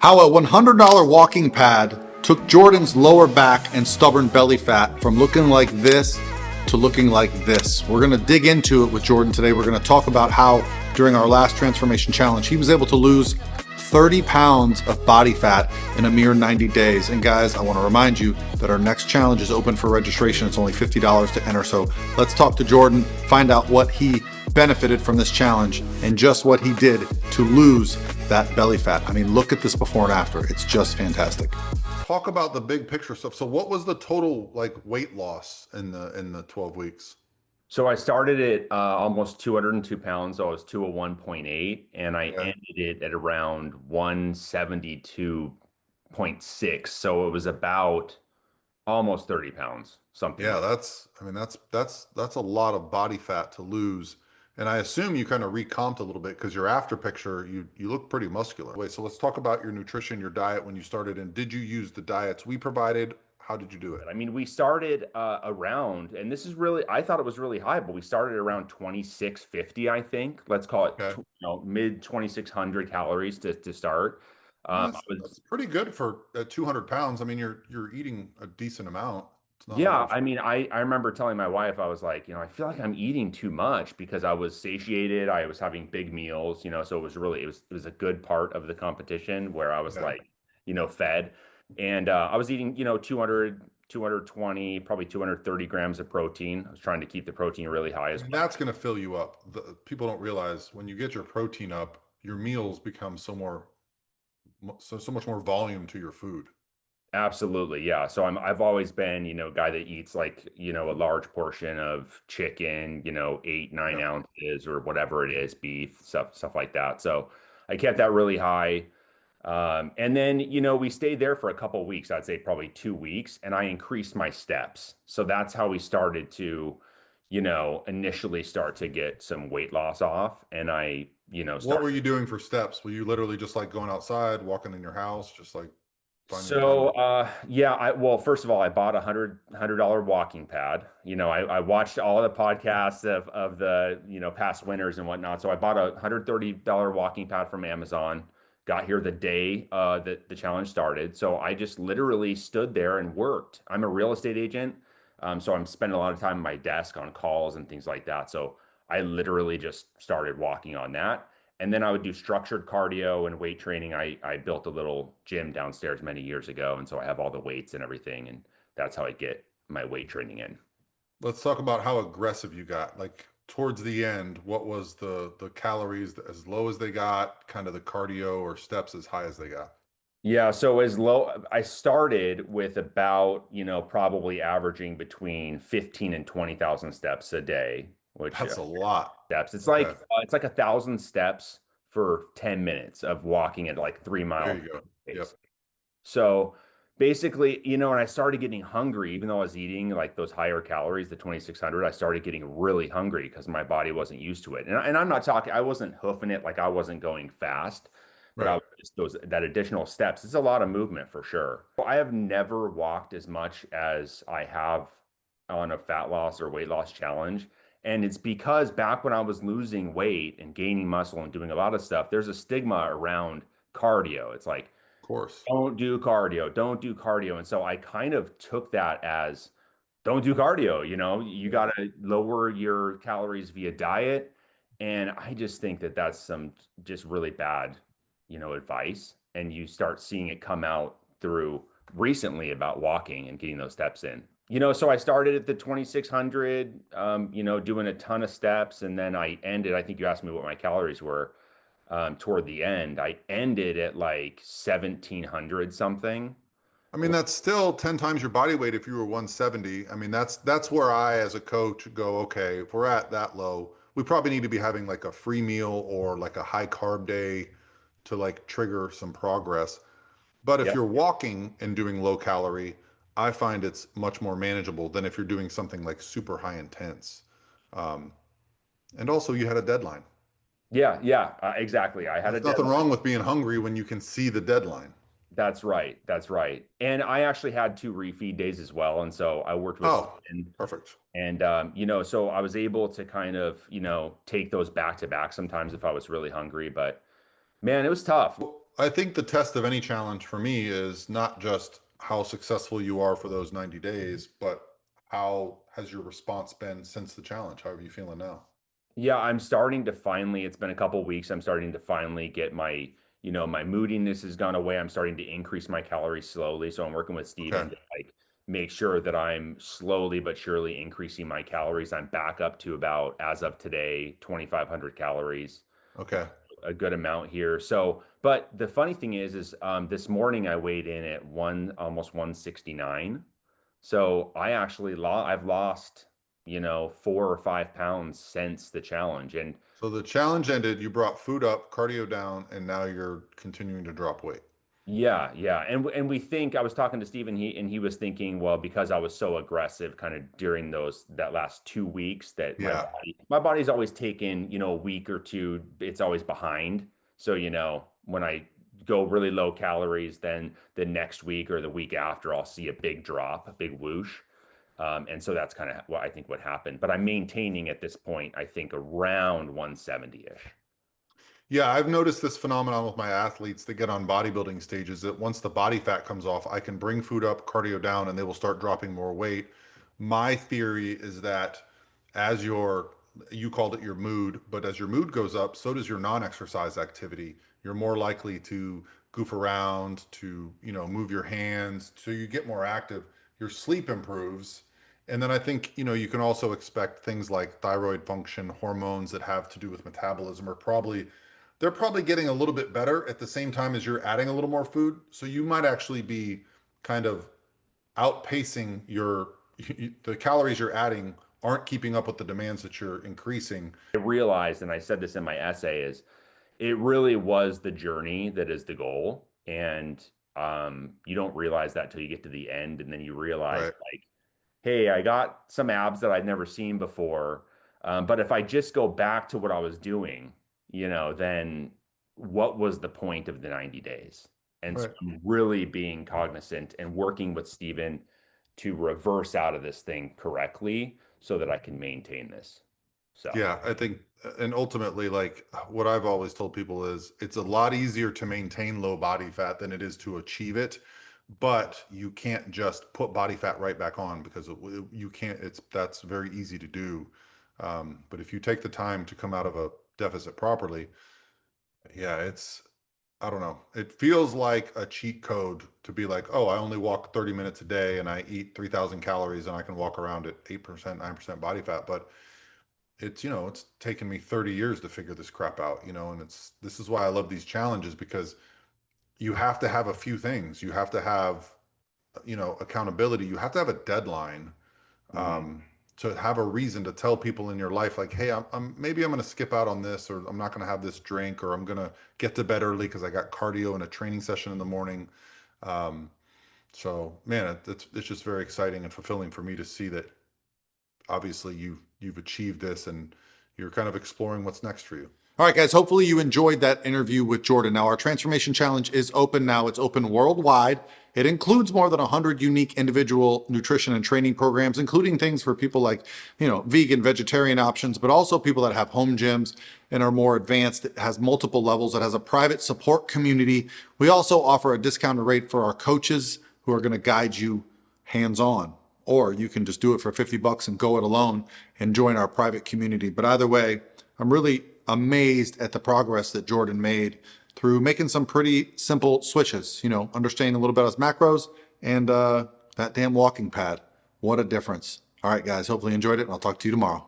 How a $100 walking pad took Jordan's lower back and stubborn belly fat from looking like this to looking like this. We're going to dig into it with Jordan today. We're going to talk about how during our last transformation challenge, he was able to lose 30 pounds of body fat in a mere 90 days. And guys, I want to remind you that our next challenge is open for registration. It's only $50 to enter. So let's talk to Jordan, find out what he benefited from this challenge and just what he did to lose that belly fat. I mean, look at this before and after. It's just fantastic. Talk about the big picture stuff. So what was the total like weight loss in the 12 weeks? So I started at almost 202 pounds. So I was 201.8, and I Yeah. ended it at around 172.6. So it was about almost 30 pounds, something Yeah, like. that's a lot of body fat to lose. And I assume you kind of recomped a little bit because your after picture, you look pretty muscular. Wait, so let's talk about your nutrition, your diet when you started, and did you use the diets we provided? How did you do it? I mean, we started around, and this is really, I thought it was really high, but we started around 2650, I think. Let's call it, Okay. mid 2600 calories to start. Well, I was that's pretty good for 200 pounds. I mean, you're eating a decent amount. It's not Yeah, over. I mean, I remember telling my wife, I was like, I feel like I'm eating too much because I was satiated. I was having big meals, so it was a good part of the competition where I was Yeah. like, fed. And I was eating, 200, 220, probably 230 grams of protein. I was trying to keep the protein really high as And well. that's going to fill you up. People don't realize when you get your protein up, your meals become so much more volume to your food. Absolutely, yeah. So I've always been, a guy that eats like, a large portion of chicken, 8, nine Yeah. ounces or whatever it is, beef, stuff like that. So I kept that really high. And then, we stayed there for a couple weeks, I'd say probably 2 weeks, and I increased my steps. So that's how we started to, initially start to get some weight loss off. And I, What started. were you doing for steps? Were you literally just like going outside, walking in your house, just like finding time So, to? yeah, well, first of all, I bought a $100 walking pad. I watched all the podcasts of the, past winners and whatnot. So I bought a $130 walking pad from Amazon, got here the day that the challenge started. So I just literally stood there and worked. I'm a real estate agent. So I'm spending a lot of time at my desk on calls and things like that. So I literally just started walking on that. And then I would do structured cardio and weight training. I built a little gym downstairs many years ago, and so I have all the weights and everything, and that's how I get my weight training in. Let's talk about how aggressive you got. Like towards the end, what was the calories as low as they got, kind of the cardio or steps as high as they got? Yeah, so I started with about, probably averaging between 15 and 20,000 steps a day, which That's a lot. steps. It's like Okay, it's like 1,000 steps for 10 minutes of walking at like 3 mile there you go. Yep. pace. So basically, when I started getting hungry, even though I was eating like those higher calories, the 2,600, I started getting really hungry because my body wasn't used to it. And I'm not talking, I wasn't hoofing it, like I wasn't going fast, but I Right. was just that additional steps. It's a lot of movement for sure. I have never walked as much as I have on a fat loss or weight loss challenge. And it's because back when I was losing weight and gaining muscle and doing a lot of stuff, there's a stigma around cardio. It's like, Of course. don't do cardio, don't do cardio. And so I kind of took that as don't do cardio, you got to lower your calories via diet. And I just think that that's some just really bad, advice. And you start seeing it come out through recently about walking and getting those steps in. So I started at the 2,600, doing a ton of steps. And then I ended, I think you asked me what my calories were toward the end. I ended at like 1,700 something. I mean, that's still 10 times your body weight if you were 170. I mean, that's where I, as a coach, go, okay, if we're at that low, we probably need to be having like a free meal or like a high carb day to like trigger some progress. But if Yep. you're walking and doing low calorie, I find it's much more manageable than if you're doing something like super high intense. Um, and also, you had a deadline. Yeah, yeah, exactly. I had a There's nothing deadline. wrong with being hungry when you can see the deadline. That's right. That's right. And I actually had 2 refeed days as well. And so I worked with Oh, someone perfect. and, so I was able to kind of, take those back to back sometimes if I was really hungry. But man, it was tough. I think the test of any challenge for me is not just how successful you are for those 90 days, but how has your response been since the challenge? How are you feeling now? Yeah, I'm starting to finally, it's been a couple weeks. I'm starting to finally get my, my moodiness has gone away. I'm starting to increase my calories slowly. So I'm working with Okay. Steven to like make sure that I'm slowly but surely increasing my calories. I'm back up to about, as of today, 2,500 calories, Okay. a good amount here. So, but the funny thing is this morning I weighed in at almost 169. So I've lost, 4 or 5 pounds since the challenge. And So the challenge ended, you brought food up, cardio down, and now you're continuing to drop weight. yeah, yeah. And we think I was talking to Steve, and he was thinking, well, because I was so aggressive kind of during that last 2 weeks, that Yeah. my body's always taken, a week or two, it's always behind. So, when I go really low calories, then the next week or the week after, I'll see a big drop, a big whoosh. And so that's kind of what I think what happened. But I'm maintaining at this point, I think around 170-ish. Yeah, I've noticed this phenomenon with my athletes that get on bodybuilding stages that once the body fat comes off, I can bring food up, cardio down, and they will start dropping more weight. My theory is that as you called it your mood, but as your mood goes up, so does your non-exercise activity. You're more likely to goof around, to, move your hands, so you get more active. Your sleep improves. And then I think, you can also expect things like thyroid function, hormones that have to do with metabolism are probably they're probably getting a little bit better at the same time as you're adding a little more food. So you might actually be kind of outpacing the calories you're adding aren't keeping up with the demands that you're increasing. I realized, and I said this in my essay, is it really was the journey that is the goal. And you don't realize that till you get to the end, and then you realize Right. like, hey, I got some abs that I'd never seen before. But if I just go back to what I was doing, then what was the point of the 90 days? And so Right. I'm really being cognizant and working with Steven to reverse out of this thing correctly so that I can maintain this. So, Yeah, I think, and ultimately, like what I've always told people is it's a lot easier to maintain low body fat than it is to achieve it. But you can't just put body fat right back on because you can't, that's very easy to do. But if you take the time to come out of a deficit properly, yeah, I don't know. It feels like a cheat code to be like, oh, I only walk 30 minutes a day and I eat 3,000 calories and I can walk around at 8%, 9% body fat. But it's taken me 30 years to figure this crap out, and this is why I love these challenges because you have to have a few things. You have to have, accountability. You have to have a deadline mhm. um, to have a reason to tell people in your life, like, hey, maybe I'm going to skip out on this, or I'm not going to have this drink, or I'm going to get to bed early because I got cardio and a training session in the morning. Um, so, man, it's just very exciting and fulfilling for me to see that obviously you've achieved this and you're kind of exploring what's next for you. All right, guys, hopefully you enjoyed that interview with Jordan. Now, our transformation challenge is open now. It's open worldwide. It includes more than 100 unique individual nutrition and training programs, including things for people like, vegan, vegetarian options, but also people that have home gyms and are more advanced. It has multiple levels. It has a private support community. We also offer a discounted rate for our coaches who are going to guide you hands-on, or you can just do it for 50 bucks and go it alone and join our private community. But either way, I'm really amazed at the progress that Jordan made through making some pretty simple switches, understanding a little bit of macros and that damn walking pad. What a difference. All right, guys, hopefully you enjoyed it, and I'll talk to you tomorrow.